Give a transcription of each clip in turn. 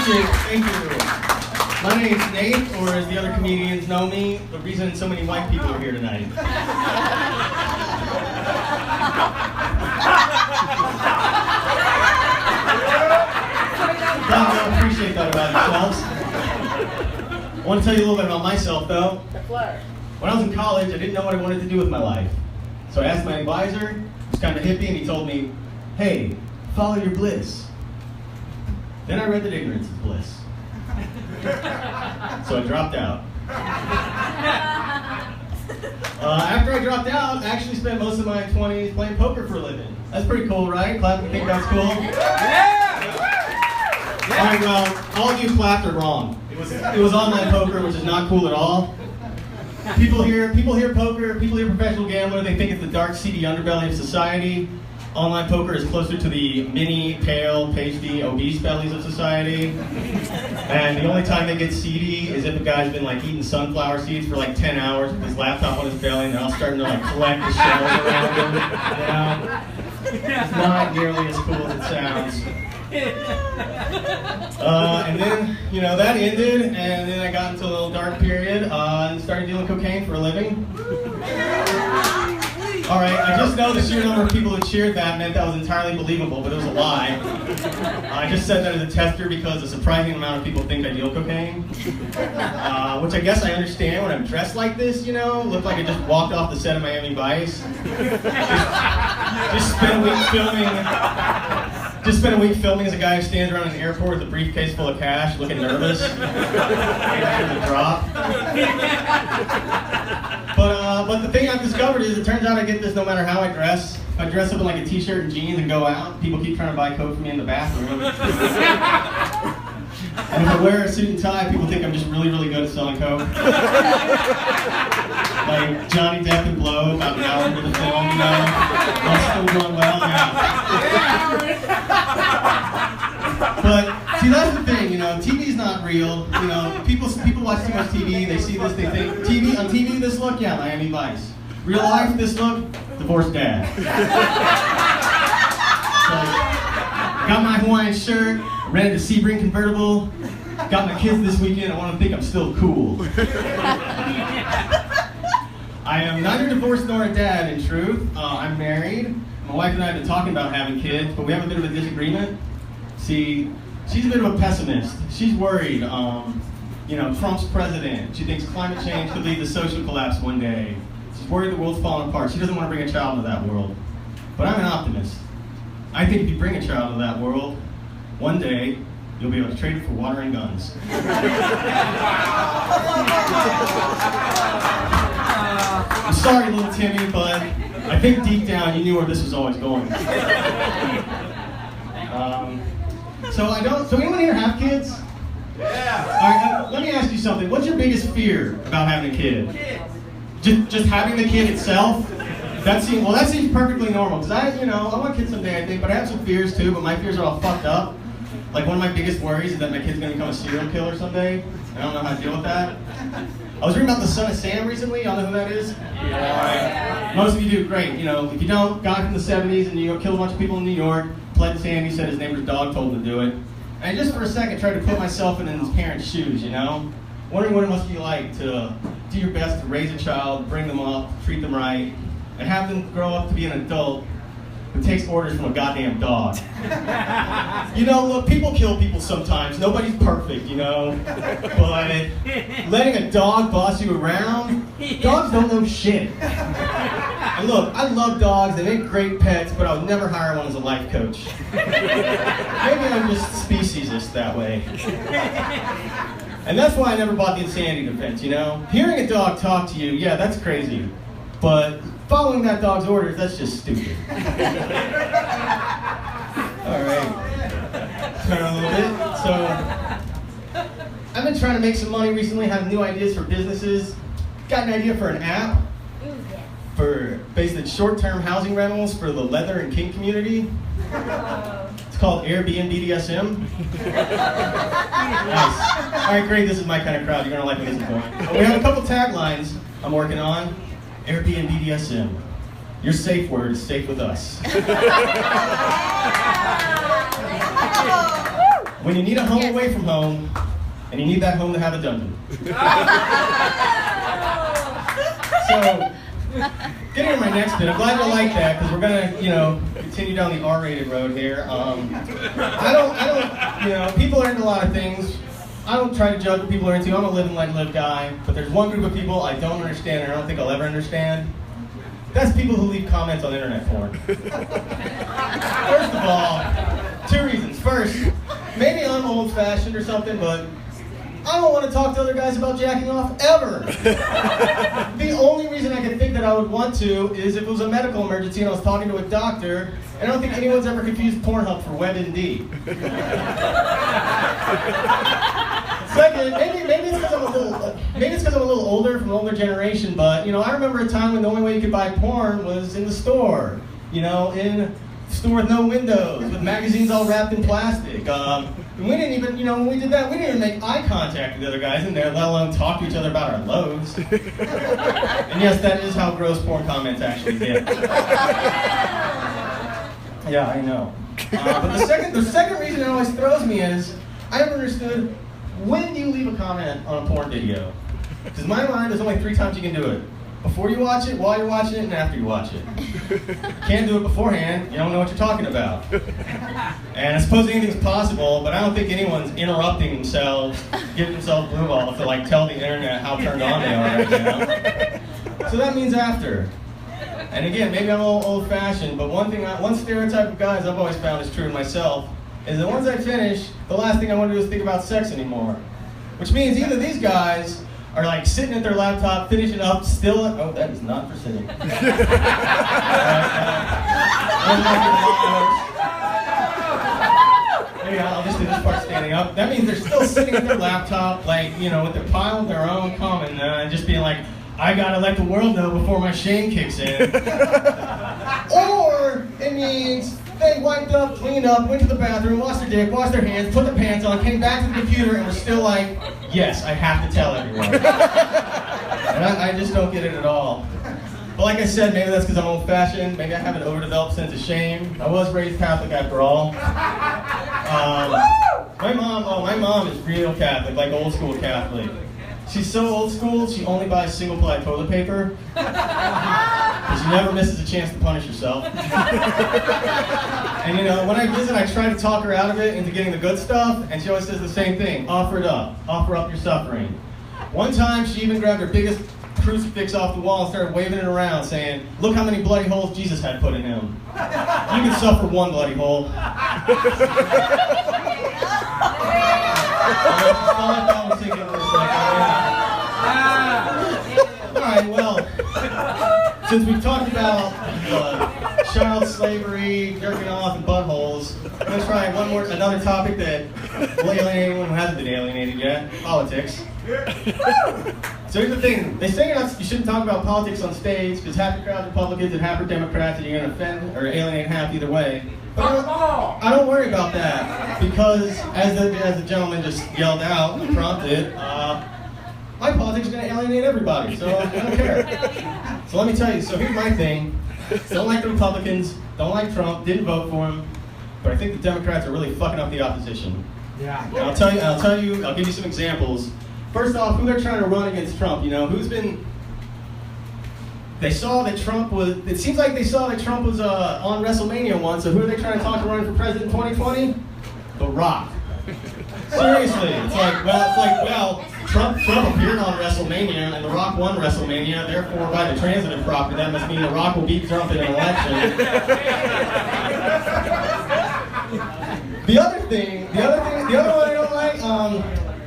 Thank you, thank you. My name's Nath, or as the other comedians know me, the reason so many white people are here tonight. I appreciate that about yourselves. I want to tell you a little bit about myself, though. When I was in college, I didn't know what I wanted to do with my life. So I asked my advisor, who's kind of hippie, and he told me, hey, follow your bliss. Then I read that ignorance is bliss. So I dropped out. After I dropped out, I actually spent most of my 20s playing poker for a living. That's pretty cool, right? Clap if you think that's cool. Yeah! Alright, well, all of you clapped are wrong. It was online poker, which is not cool at all. People hear poker, people hear professional gambler, they think it's the dark, seedy underbelly of society. Online poker is closer to the mini, pale, pasty, obese bellies of society. And the only time they get seedy is if a guy's been like eating sunflower seeds for like 10 hours with his laptop on his belly and they're all starting to like collect the shells around him. You know? It's not nearly as cool as it sounds. And then, you know, that ended, and then I got into a little dark period and started doing cocaine for a living. Alright, I just know the sheer number of people who cheered that meant that was entirely believable, but it was a lie. I just said that as a tester because a surprising amount of people think I deal cocaine. Which I guess I understand when I'm dressed like this, you know? Look like I just walked off the set of Miami Vice. Just spent a week filming as a guy who stands around an airport with a briefcase full of cash, looking nervous. Waiting for the drop. But the thing I've discovered is it turns out I get this no matter how I dress. If I dress up in like a t-shirt and jeans and go out, people keep trying to buy coke for me in the bathroom. And if I wear a suit and tie, people think I'm just really, really good at selling coke. Like Johnny Depp and Blow, about an hour into the film, you know? That's still going well, yeah. But, see, that's the thing, you know, TV's not real. You know, people watch too much TV, they see this, they think, on TV, this look, yeah, Miami Vice. Real life, this look, divorced dad. So, got my Hawaiian shirt, rented a Sebring convertible, got my kids this weekend, I want to think I'm still cool. I am neither divorced nor a dad, in truth. I'm married. My wife and I have been talking about having kids, but we have a bit of a disagreement. See, she's a bit of a pessimist. She's worried, you know, Trump's president. She thinks climate change could lead to social collapse one day. She's worried the world's falling apart. She doesn't want to bring a child into that world. But I'm an optimist. I think if you bring a child into that world, one day, you'll be able to trade it for water and guns. I'm sorry, little Timmy, but I think deep down you knew where this was always going. So anyone here have kids? Yeah. All right, let me ask you something. What's your biggest fear about having a kid? Just having the kid itself? That seems perfectly normal. Because I want kids someday, I think, but I have some fears too. But my fears are all fucked up. Like one of my biggest worries is that my kid's gonna become a serial killer someday. I don't know how to deal with that. I was reading about the Son of Sam recently. Y'all know who that is? Yeah. Most of you do, great. You know, if you don't, guy from the 70s and killed a bunch of people in New York. Pled Sandy, said his neighbor's dog told him to do it. And just for a second, tried to put myself in his parents' shoes. You know, wondering what it must be like to do your best to raise a child, bring them up, treat them right, and have them grow up to be an adult who takes orders from a goddamn dog. You know, look, people kill people sometimes. Nobody's perfect, you know. But letting a dog boss you around, dogs don't know shit. And look, I love dogs. They make great pets, but I would never hire one as a life coach. Maybe I'm just speciesist that way. And that's why I never bought the insanity defense, you know. Hearing a dog talk to you, yeah, that's crazy. But following that dog's orders, that's just stupid. All right. Turn on a little bit. So, I've been trying to make some money recently, have new ideas for businesses. Got an idea for an app for basically short-term housing rentals for the leather and kink community. It's called Airbnb DSM. Nice. All right, great. This is my kind of crowd. You're gonna like where this is going. We have a couple taglines I'm working on. Airbnb DSM. Your safe word is safe with us. When you need a home away from home, and you need that home to have a dungeon. So, getting to my next bit, I'm glad you like that, because we're gonna, continue down the R-rated road here. I don't, people are into a lot of things. I don't try to judge what people are into. I'm a live and let live guy, but there's one group of people I don't understand, and I don't think I'll ever understand. That's people who leave comments on internet porn. First of all, 2 reasons. First, maybe I'm old-fashioned or something, but I don't want to talk to other guys about jacking off, ever. The only reason I can think that I would want to is if it was a medical emergency and I was talking to a doctor, and I don't think anyone's ever confused Pornhub for WebMD. Second, maybe it's because I'm a little older, from an older generation, but, I remember a time when the only way you could buy porn was in the store, in a store with no windows, with magazines all wrapped in plastic. And we didn't even, when we did that, we didn't even make eye contact with the other guys in there, let alone talk to each other about our loads. And yes, that is how gross porn comments actually get. Yeah, I know. But the second reason it always throws me is, I never understood, when do you leave a comment on a porn video? Because in my mind, there's only 3 times you can do it. Before you watch it, while you're watching it, and after you watch it. Can't do it beforehand, you don't know what you're talking about. And I suppose anything's possible, but I don't think anyone's interrupting themselves, giving themselves blue balls to tell the internet how turned on they are right now. So that means after. And again, maybe I'm a little old-fashioned, but one stereotype of guys I've always found is true in myself, is that once I finish, the last thing I want to do is think about sex anymore. Which means either these guys are sitting at their laptop, finishing up, still, oh, that is not for sitting. Maybe I'll just do this part standing up. That means they're still sitting at their laptop, with their pile of their own cum, and just being like, I gotta let the world know before my shame kicks in. Or it means they wiped up, cleaned up, went to the bathroom, washed their dick, washed their hands, put the pants on, came back to the computer, and were still like, yes, I have to tell everyone. And I just don't get it at all. But like I said, maybe that's because I'm old-fashioned. Maybe I have an overdeveloped sense of shame. I was raised Catholic after all. My mom is real Catholic, old school Catholic. She's so old school, she only buys single-ply toilet paper. But she never misses a chance to punish herself. And when I visit, I try to talk her out of it into getting the good stuff, and she always says the same thing, offer it up. Offer up your suffering. One time, she even grabbed her biggest crucifix off the wall and started waving it around, saying, look how many bloody holes Jesus had put in him. You can suffer one bloody hole. Alright, well, since we've talked about child slavery, jerking off, and buttholes, I'm going to try another topic that will alienate anyone who hasn't been alienated yet, politics. So here's the thing, they say you shouldn't talk about politics on stage because half the crowd's Republicans and half are Democrats and you're going to offend or alienate half either way. But I don't worry about that because as the gentleman just yelled out and prompted, my politics are going to alienate everybody, so I don't care. So let me tell you, so here's my thing. Don't like the Republicans, don't like Trump, didn't vote for him, but I think the Democrats are really fucking up the opposition. Yeah. And I'll give you some examples. First off, who they're trying to run against Trump, they saw that Trump was, it seems like they saw that Trump was on WrestleMania once, so who are they trying to talk to running for president in 2020? The Rock. Seriously, it's like, Trump appeared on WrestleMania, and The Rock won WrestleMania, therefore by the transitive property, that must mean The Rock will beat Trump in an election. The other one I don't like,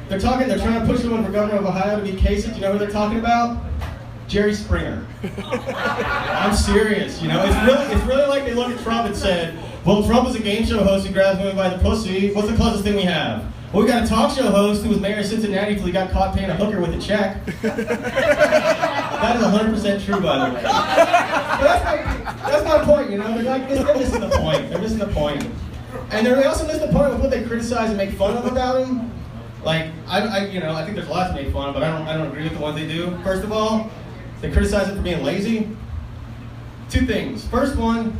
they're trying to push someone for governor of Ohio to be Kasich. You know who they're talking about? Jerry Springer. I'm serious, it's really like they look at Trump and said, well, Trump was a game show host who grabs women by the pussy. What's the closest thing we have? Well, we got a talk show host who was mayor of Cincinnati until he got caught paying a hooker with a check. That is 100% true, by the way. But that's my point, They're missing the point. They're missing the point. And they also miss the point with what they criticize and make fun of about him. I think there's lots to make fun of, but I don't agree with the ones they do. First of all, they criticize him for being lazy. 2 things. First one,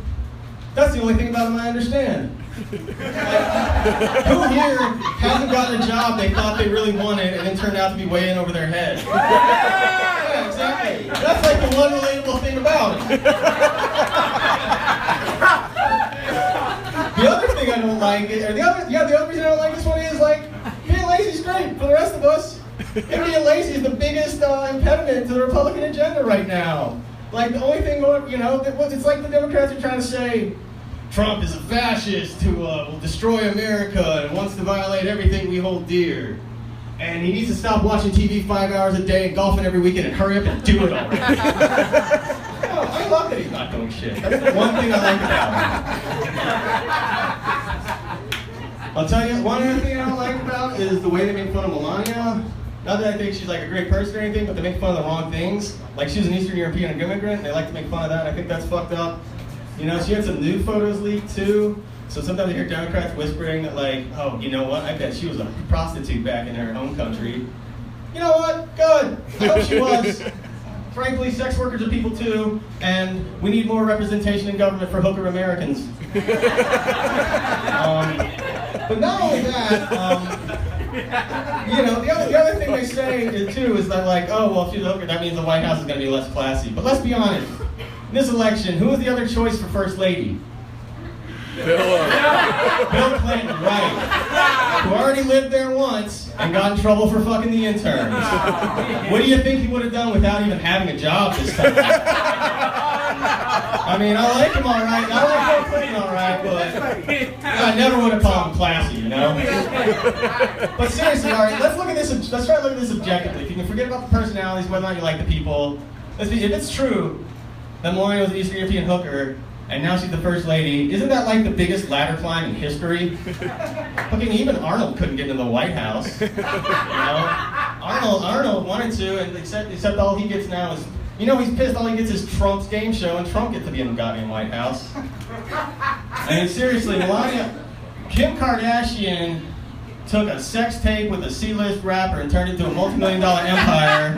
that's the only thing about him I understand. Who here hasn't gotten a job they thought they really wanted and then turned out to be way in over their head? Yeah, exactly. That's like the one relatable thing about it. The other thing I don't like, or the other reason I don't like this one is like, being lazy is great for the rest of us. And being lazy is the biggest impediment to the Republican agenda right now. Like the only thing, it's like the Democrats are trying to say, Trump is a fascist who will destroy America and wants to violate everything we hold dear. And he needs to stop watching TV 5 hours a day and golfing every weekend and hurry up and do it already. I love that he's not doing shit. That's the one thing I like about him. I'll tell you, one other thing I don't like about is the way they make fun of Melania. Not that I think she's like a great person or anything, but they make fun of the wrong things. Like she's an Eastern European immigrant, and they like to make fun of that, and I think that's fucked up. You know, she had some nude photos leaked too. So sometimes I hear Democrats whispering that like, oh, you know what, I bet she was a prostitute back in her home country. You know what, good, I hope she was. Frankly, sex workers are people too, and we need more representation in government for hooker Americans. But not only that, the other thing they say is that like, oh, well, if she's a hooker, that means the White House is going to be less classy. But let's be honest, in this election, who was the other choice for First Lady? Bill Clinton, right. Who already lived there once and got in trouble for fucking the interns. What do you think he would have done without even having a job this time? I mean, I like him all right. I like Bill Clinton all right, but I never would have called him classy, you know? But seriously, all right, let's try to look at this objectively. If you can forget about the personalities, whether or not you like the people, if it's true that Melania was an Eastern European hooker, and now she's the First Lady, isn't that like the biggest ladder climb in history? Fucking even Arnold couldn't get into the White House. You know? Arnold wanted to, and except all he gets now is, he's pissed all he gets is Trump's game show, and Trump gets to be in the goddamn White House. I mean, seriously, Kim Kardashian took a sex tape with a C-list rapper and turned it into a multi-million-dollar empire.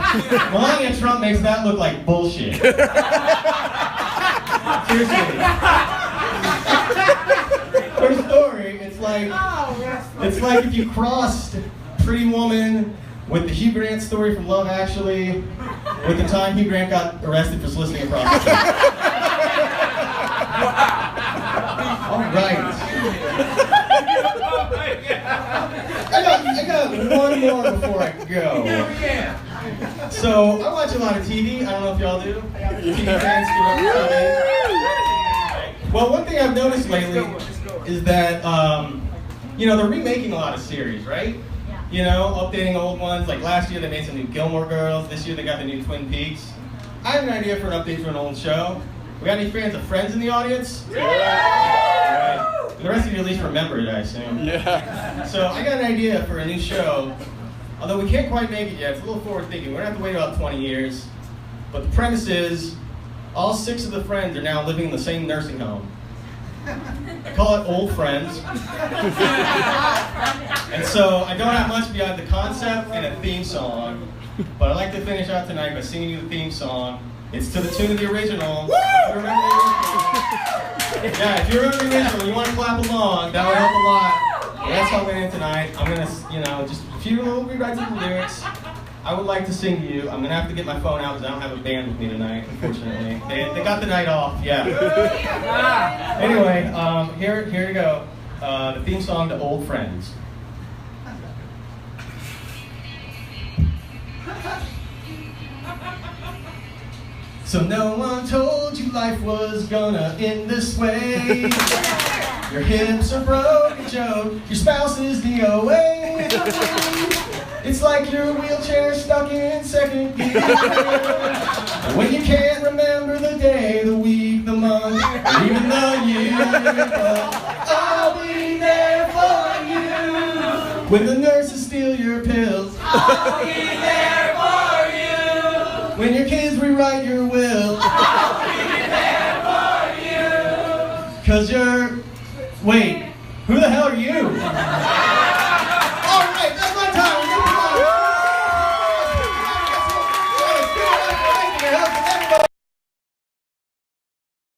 Melania Trump makes that look like bullshit. Seriously. Her story, it's like if you crossed Pretty Woman with the Hugh Grant story from Love Actually with the time Hugh Grant got arrested for soliciting a prostitute. All right. I got one more before I go. So, I watch a lot of TV. I don't know if y'all do. TV fans give up TV. Well, one thing I've noticed lately is that, they're remaking a lot of series, right? Updating old ones. Like last year they made some new Gilmore Girls. This year they got the new Twin Peaks. I have an idea for an update for an old show. We got any fans of Friends in the audience? Yeah! Right. The rest of you at least remember it, I assume. Yeah. So I got an idea for a new show. Although we can't quite make it yet, it's a little forward thinking. We're gonna have to wait about 20 years. But the premise is, all 6 of the friends are now living in the same nursing home. I call it Old Friends. And so I don't have much beyond the concept and a theme song. But I'd like to finish out tonight by singing you the theme song. It's to the tune of the original. Yeah, if you remember the original, you want to clap along, that would help a lot. Well, that's how I'm going to end tonight. I'm going to, just a few little rewrites of the lyrics. I would like to sing to you. I'm going to have to get my phone out because I don't have a band with me tonight, unfortunately. They got the night off, yeah. Anyway, here you go. The theme song to Old Friends. So no one told you life was gonna end this way. Your hips are broken, Joe. Your spouse is DOA. It's like your wheelchair stuck in second gear. When you can't remember the day, the week, the month, or even the year. But I'll be there for you. When the nurses steal your pills, I'll be there for you. When your kids rewrite your will, I'll be there for you. 'Cause you're... Wait, who the hell are you? All right, that's my time.